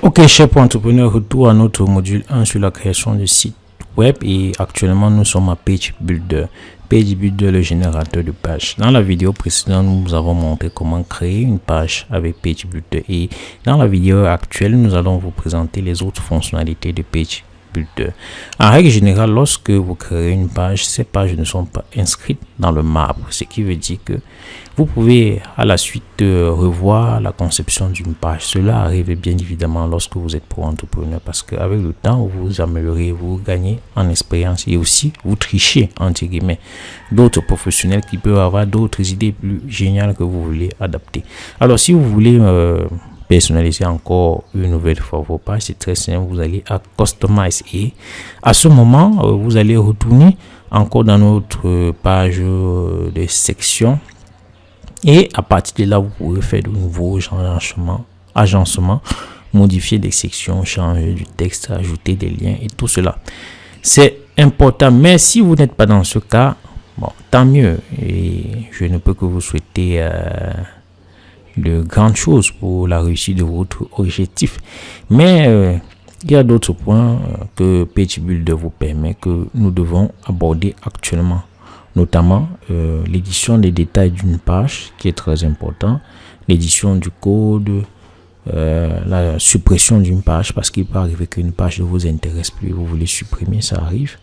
Ok, chers entrepreneurs, retour à notre module 1 sur la création de sites web et actuellement nous sommes à Page Builder. Page Builder, le générateur de pages. Dans la vidéo précédente, nous avons montré comment créer une page avec Page Builder et dans la vidéo actuelle, nous allons vous présenter les autres fonctionnalités de Page Builder. En règle générale, lorsque vous créez une page, ces pages ne sont pas inscrites dans le marbre, ce qui veut dire que vous pouvez à la suite revoir la conception d'une page. Cela arrive bien évidemment lorsque vous êtes pro-entrepreneur parce qu'avec le temps, vous améliorez, vous gagnez en expérience et aussi vous trichez entre guillemets d'autres professionnels qui peuvent avoir d'autres idées plus géniales que vous voulez adapter. Alors si vous voulez personnaliser encore une nouvelle fois vos pages, c'est très simple, vous allez à Customize et à ce moment, vous allez retourner encore dans notre page de section. Et à partir de là, vous pouvez faire de nouveaux agencements, modifier des sections, changer du texte, ajouter des liens et tout cela. C'est important. Mais si vous n'êtes pas dans ce cas, bon, tant mieux. Et je ne peux que vous souhaiter de grandes choses pour la réussite de votre objectif. Mais il y a d'autres points que Page Builder vous permet que nous devons aborder actuellement. Notamment l'édition des détails d'une page qui est très important, l'édition du code, la suppression d'une page parce qu'il peut arriver qu'une page ne vous intéresse plus, vous voulez supprimer, ça arrive,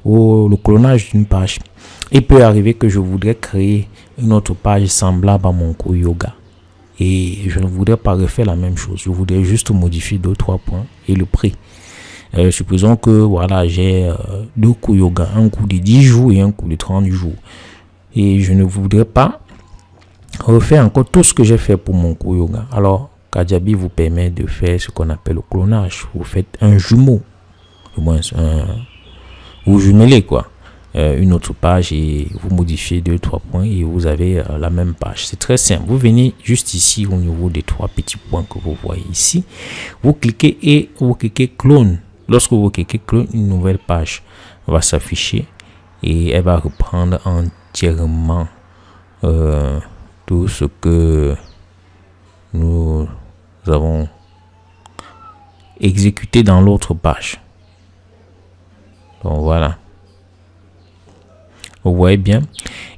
ou le clonage d'une page. Il peut arriver que je voudrais créer une autre page semblable à mon cours yoga et je ne voudrais pas refaire la même chose, je voudrais juste modifier 2-3 points et le prix. Supposons que voilà, j'ai deux cours yoga, un cours de 10 jours et un cours de 30 jours. Et je ne voudrais pas refaire encore tout ce que j'ai fait pour mon cours yoga. Alors, Kajabi vous permet de faire ce qu'on appelle le clonage. Vous faites un jumeau, au moins vous jumelez quoi, une autre page et vous modifiez 2-3 points et vous avez la même page. C'est très simple. Vous venez juste ici au niveau des 3 petits points que vous voyez ici. Vous cliquez et vous cliquez clone. Lorsque vous cliquez clone, une nouvelle page va s'afficher et elle va reprendre entièrement tout ce que nous avons exécuté dans l'autre page. Donc voilà. Vous voyez bien.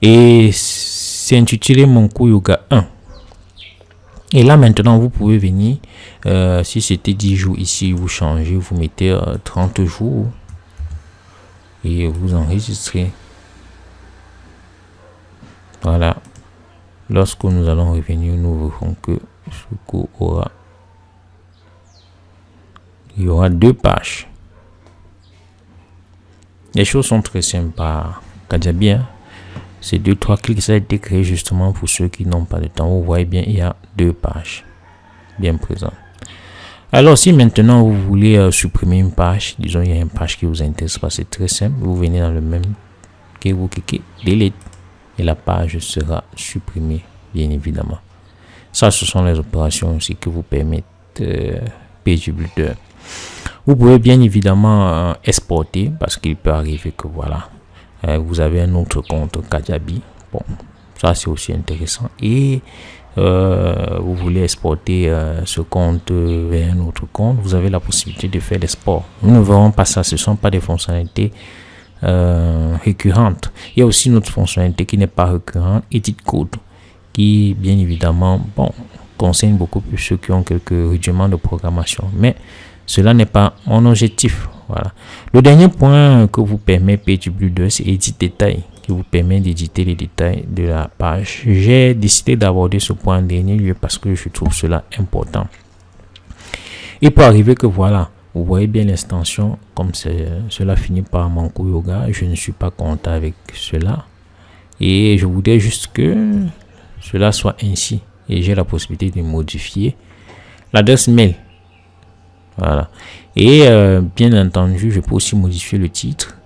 Et c'est intitulé mon cours yoga 1. Et là maintenant vous pouvez venir, si c'était 10 jours ici, vous changez, vous mettez 30 jours et vous enregistrez. Voilà. Lorsque nous allons revenir, nous verrons que ce cours il y aura 2 pages. Les choses sont très simples à Kajabi, hein. Ces 2-3 clics, ça a été créé justement pour ceux qui n'ont pas de temps. Vous voyez bien, il y a 2 pages bien présentes. Alors, si maintenant vous voulez supprimer une page, disons il y a une page qui vous intéresse pas, c'est très simple. Vous venez dans le même que vous cliquez delete et la page sera supprimée, bien évidemment. Ça, ce sont les opérations aussi que vous permettent Page Builder. Vous pouvez bien évidemment exporter parce qu'il peut arriver que voilà. Vous avez un autre compte Kajabi. Bon, ça c'est aussi intéressant. Et vous voulez exporter ce compte vers un autre compte. Vous avez la possibilité de faire l'export. Nous ne verrons pas ça. Ce ne sont pas des fonctionnalités récurrentes. Il y a aussi une autre fonctionnalité qui n'est pas récurrente, Edit Code, qui bien évidemment concerne beaucoup plus ceux qui ont quelques rudiments de programmation. Mais cela n'est pas mon objectif. Voilà. Le dernier point que vous permet Page Builder, c'est Edit Détails, qui vous permet d'éditer les détails de la page. J'ai décidé d'aborder ce point en dernier lieu parce que je trouve cela important. Il peut arriver que voilà, vous voyez bien l'extension, comme cela finit par mon cours yoga. Je ne suis pas content avec cela et je voudrais juste que cela soit ainsi et j'ai la possibilité de modifier l'adresse mail. Voilà. Et bien entendu, je peux aussi modifier le titre.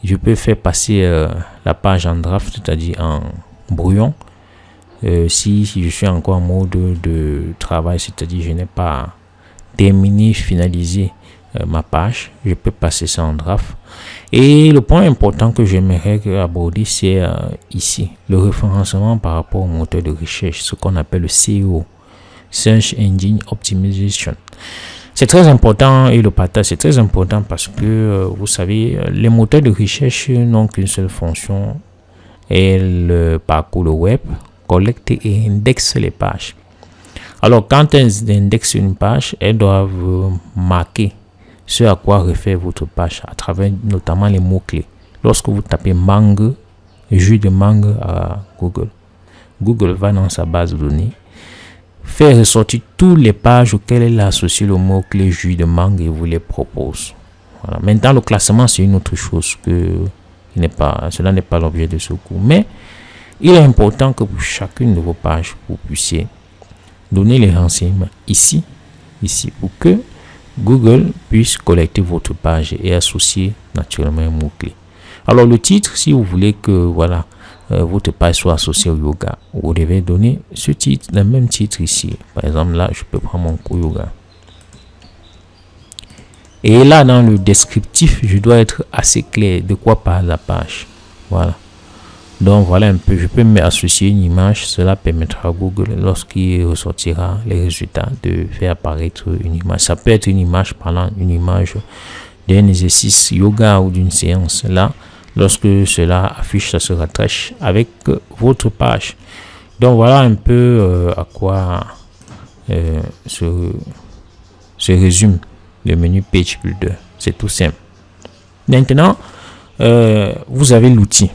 Je peux faire passer la page en draft, c'est-à-dire en brouillon. Si je suis encore en mode de travail, c'est-à-dire je n'ai pas terminé, finalisé ma page, je peux passer ça en draft. Et le point important que j'aimerais aborder, c'est ici, le référencement par rapport au moteur de recherche, ce qu'on appelle le SEO, Search Engine Optimization. C'est très important et le partage c'est très important parce que vous savez, les moteurs de recherche n'ont qu'une seule fonction et le parcours le web collecte et indexe les pages. Alors quand elles indexent une page, elles doivent marquer ce à quoi réfère votre page à travers notamment les mots-clés. Lorsque vous tapez mangue, jus de mangue à Google, Google va dans sa base de données faire ressortir toutes les pages auxquelles elle a associé le mot-clé jus de mangue et vous les propose. Voilà. Maintenant, le classement, c'est une autre chose cela n'est pas l'objet de ce cours. Mais il est important que pour chacune de vos pages, vous puissiez donner les renseignements ici, pour que Google puisse collecter votre page et associer naturellement un mot-clé. Alors, le titre, si vous voulez que votre page soit associée au yoga, vous devez donner ce titre, le même titre ici. Par exemple, là, je peux prendre mon cours yoga. Et là, dans le descriptif, je dois être assez clair de quoi parle la page. Voilà. Donc, voilà un peu. Je peux m'associer une image. Cela permettra à Google, lorsqu'il ressortira les résultats, de faire apparaître une image. Ça peut être une image parlant, une image d'un exercice yoga ou d'une séance. Là, lorsque cela affiche, ça se rattache avec votre page. Donc voilà un peu à quoi se résume le menu Page Builder. C'est tout simple. Maintenant, vous avez l'outil.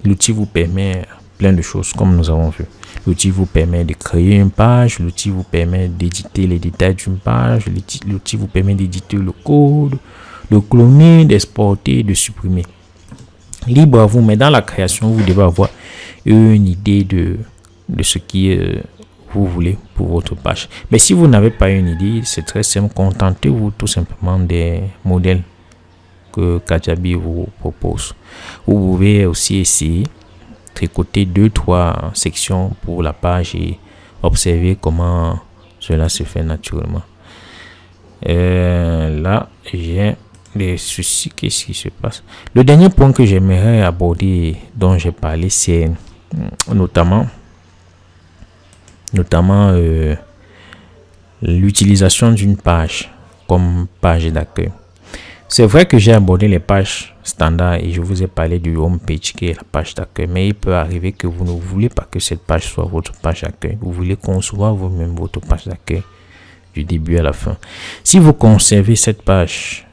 L'outil vous permet plein de choses comme nous avons vu. L'outil vous permet de créer une page. L'outil vous permet d'éditer les détails d'une page. L'outil vous permet d'éditer le code, de cloner, d'exporter, de supprimer. Libre à vous, mais dans la création, vous devez avoir une idée de ce qui vous voulez pour votre page. Mais si vous n'avez pas une idée, c'est très simple. Contentez-vous tout simplement des modèles que Kajabi vous propose. Vous pouvez aussi essayer tricoter 2-3 sections pour la page et observer comment cela se fait naturellement. Là, j'ai des soucis. Qu'est-ce qui se passe? Le dernier point que j'aimerais aborder, dont j'ai parlé, c'est notamment l'utilisation d'une page comme page d'accueil. C'est vrai que j'ai abordé les pages standards et je vous ai parlé du home page qui est la page d'accueil, mais il peut arriver que vous ne voulez pas que cette page soit votre page d'accueil. Vous voulez concevoir vous-même votre page d'accueil du début à la fin. Si vous conservez cette page,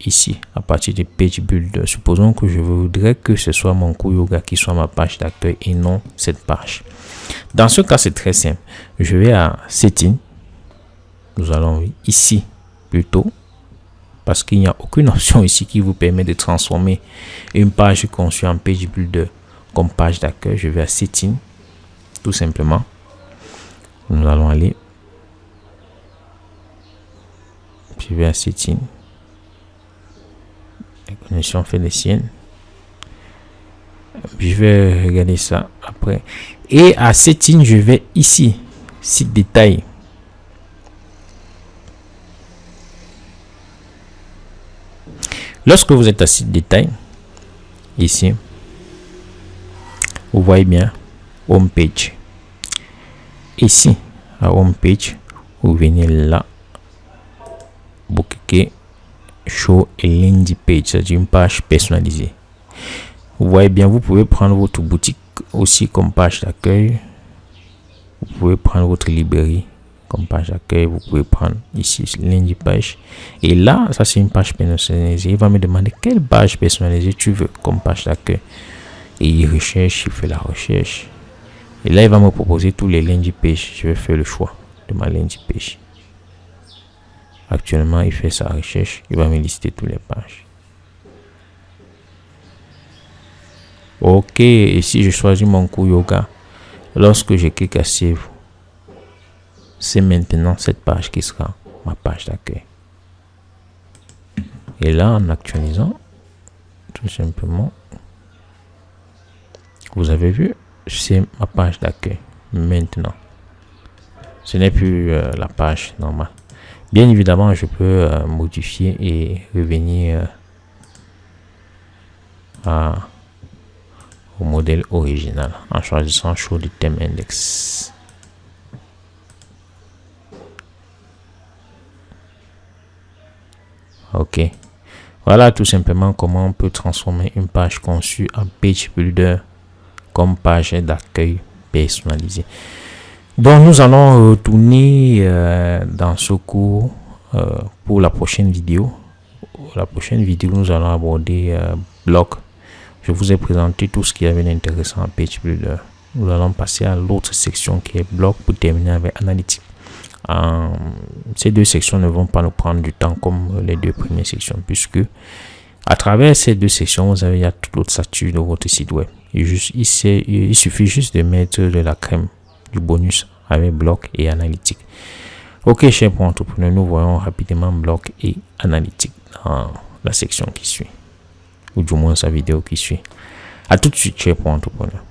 ici à partir de Page Builder, supposons que je voudrais que ce soit mon cours yoga qui soit ma page d'accueil et non cette page. Dans ce cas, c'est très simple. Je vais à Settings. Nous allons ici plutôt, parce qu'il n'y a aucune option ici qui vous permet de transformer une page conçue en Page Builder comme page d'accueil. Je vais à Settings, tout simplement. Nous allons aller. Je vais à Settings. La connexion fait les siennes. Je vais regarder ça après. Et à Settings, je vais ici, site détail. Lorsque vous êtes à site détail, ici, vous voyez bien Home Page. Ici, à Home Page, vous venez là, vous cliquez Show et Landing Page, c'est une page personnalisée. Vous voyez bien, vous pouvez prendre votre boutique aussi comme page d'accueil. Vous pouvez prendre votre librairie comme page d'accueil. Vous pouvez prendre ici Landing Page. Et là, ça c'est une page personnalisée. Il va me demander quelle page personnalisée tu veux comme page d'accueil. Et il recherche, il fait la recherche. Et là, il va me proposer tous les Landing Pages. Je vais faire le choix de ma Landing Page. Actuellement, il fait sa recherche. Il va me lister toutes les pages. Ok, et si je choisis mon cours yoga, lorsque je clique à Save, c'est maintenant cette page qui sera ma page d'accueil. Et là, en actualisant, tout simplement, vous avez vu, c'est ma page d'accueil. Maintenant, ce n'est plus la page normale. Bien évidemment, je peux modifier et revenir au modèle original en choisissant Show the Theme Index. Ok, voilà tout simplement comment on peut transformer une page conçue en page builder comme page d'accueil personnalisée. Donc nous allons retourner dans ce cours pour la prochaine vidéo. La prochaine vidéo, nous allons aborder bloc. Je vous ai présenté tout ce qui avait d'intéressant en page builder. Nous allons passer à l'autre section qui est bloc pour terminer avec analytique. Ces deux sections ne vont pas nous prendre du temps comme les deux premières sections, puisque à travers ces deux sections, vous avez toute l'ossature de votre site web. Il suffit juste de mettre de la crème, du bonus avec bloc et analytique. Ok, chers pro entrepreneurs, nous voyons rapidement bloc et analytique dans la section qui suit, ou du moins sa vidéo qui suit. À tout de suite, chers pro entrepreneurs.